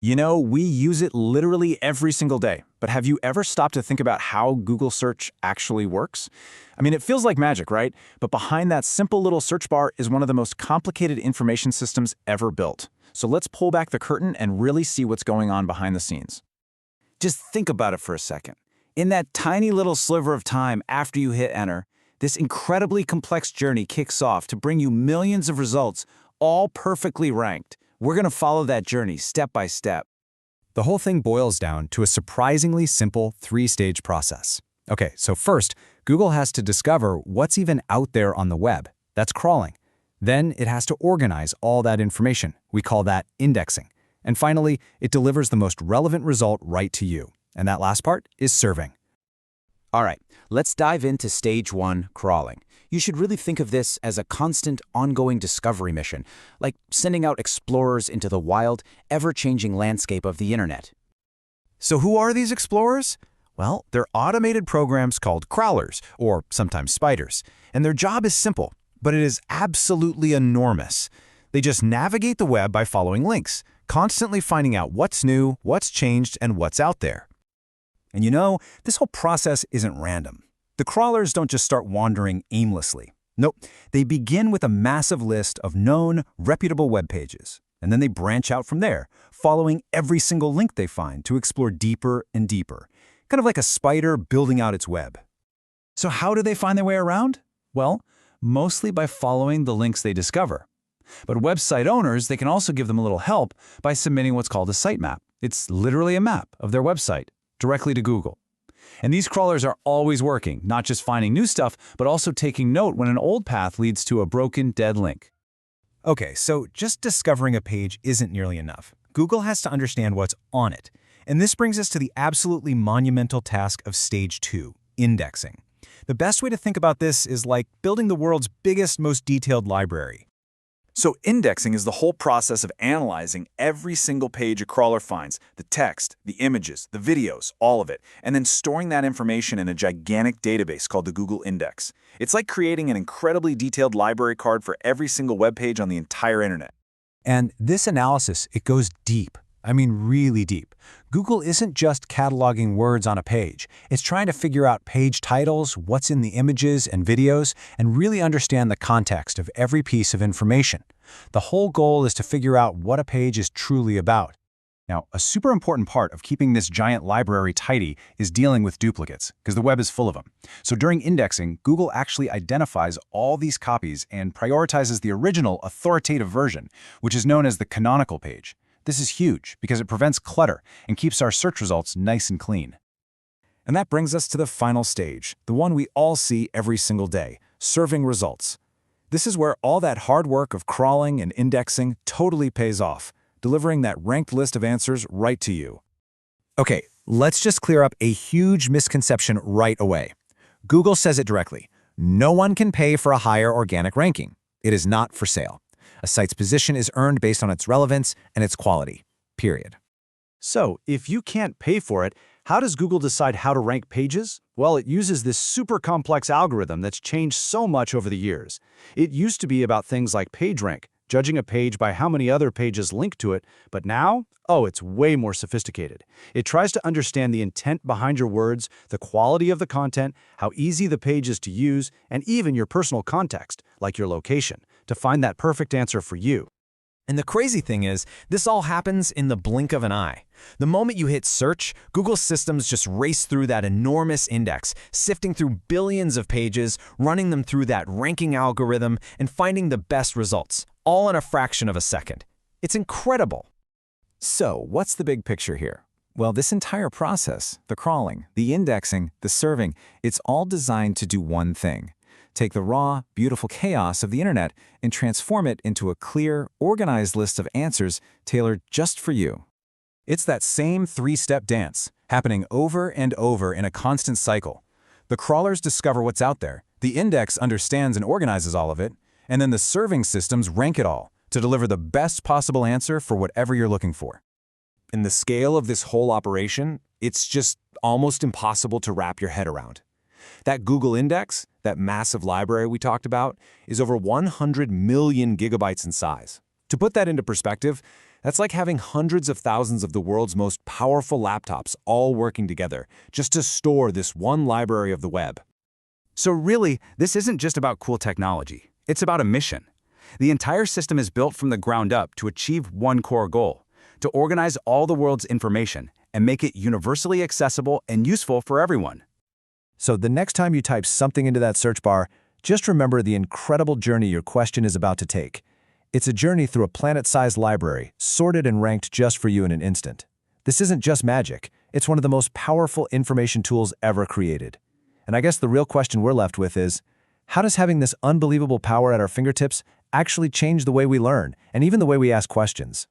You know, we use it literally every single day, but have you ever stopped to think about how Google search actually works? I mean, it feels like magic, right? But behind that simple little search bar is one of the most complicated information systems ever built. So let's pull back the curtain and really see what's going on behind the scenes. Just think about it for a second. In that tiny little sliver of time after you hit enter, this incredibly complex journey kicks off to bring you millions of results, all perfectly ranked. We're going to follow that journey step by step. The whole thing boils down to a surprisingly simple three-stage process. Okay, so first, Google has to discover what's even out there on the web. That's crawling. Then it has to organize all that information. We call that indexing. And finally, it delivers the most relevant result right to you. And that last part is serving. All right, let's dive into stage one, crawling. You should really think of this as a constant, ongoing discovery mission, like sending out explorers into the wild, ever-changing landscape of the internet. So who are these explorers? Well, they're automated programs called crawlers, or sometimes spiders. And their job is simple, but it is absolutely enormous. They just navigate the web by following links, constantly finding out what's new, what's changed, and what's out there. And you know, this whole process isn't random. The crawlers don't just start wandering aimlessly. Nope, they begin with a massive list of known, reputable web pages. And then they branch out from there, following every single link they find to explore deeper and deeper, kind of like a spider building out its web. So how do they find their way around? Well, mostly by following the links they discover. But website owners, they can also give them a little help by submitting what's called a sitemap. It's literally a map of their website, directly to Google. And these crawlers are always working, not just finding new stuff, but also taking note when an old path leads to a broken, dead link. Okay, so just discovering a page isn't nearly enough. Google has to understand what's on it. And this brings us to the absolutely monumental task of stage two, indexing. The best way to think about this is like building the world's biggest, most detailed library. So indexing is the whole process of analyzing every single page a crawler finds, the text, the images, the videos, all of it, and then storing that information in a gigantic database called the Google Index. It's like creating an incredibly detailed library card for every single web page on the entire internet. And this analysis, it goes deep. I mean, really deep. Google isn't just cataloging words on a page. It's trying to figure out page titles, what's in the images and videos, and really understand the context of every piece of information. The whole goal is to figure out what a page is truly about. Now, a super important part of keeping this giant library tidy is dealing with duplicates, because the web is full of them. So during indexing, Google actually identifies all these copies and prioritizes the original authoritative version, which is known as the canonical page. This is huge because it prevents clutter and keeps our search results nice and clean. And that brings us to the final stage, the one we all see every single day, serving results. This is where all that hard work of crawling and indexing totally pays off, delivering that ranked list of answers right to you. Okay, let's just clear up a huge misconception right away. Google says it directly. No one can pay for a higher organic ranking. It is not for sale. A site's position is earned based on its relevance and its quality, period. So, if you can't pay for it, how does Google decide how to rank pages? Well, it uses this super complex algorithm that's changed so much over the years. It used to be about things like PageRank, judging a page by how many other pages link to it, but now, it's way more sophisticated. It tries to understand the intent behind your words, the quality of the content, how easy the page is to use, and even your personal context, like your location, to find that perfect answer for you. And the crazy thing is, this all happens in the blink of an eye. The moment you hit search, Google's systems just race through that enormous index, sifting through billions of pages, running them through that ranking algorithm, and finding the best results, all in a fraction of a second. It's incredible. So, what's the big picture here? Well, this entire process, the crawling, the indexing, the serving, it's all designed to do one thing. Take the raw, beautiful chaos of the internet and transform it into a clear, organized list of answers tailored just for you. It's that same three-step dance, happening over and over in a constant cycle. The crawlers discover what's out there, the index understands and organizes all of it, and then the serving systems rank it all to deliver the best possible answer for whatever you're looking for. In the scale of this whole operation, it's just almost impossible to wrap your head around. That Google Index, that massive library we talked about, is over 100 million gigabytes in size. To put that into perspective, That's like having hundreds of thousands of the world's most powerful laptops all working together just to store this one library of the web. So really, this isn't just about cool technology. It's about a mission. The entire system is built from the ground up to achieve one core goal: to organize all the world's information and make it universally accessible and useful for everyone. So the next time you type something into that search bar, just remember the incredible journey your question is about to take. It's a journey through a planet-sized library, sorted and ranked just for you in an instant. This isn't just magic. It's one of the most powerful information tools ever created. And I guess the real question we're left with is, how does having this unbelievable power at our fingertips actually change the way we learn and even the way we ask questions?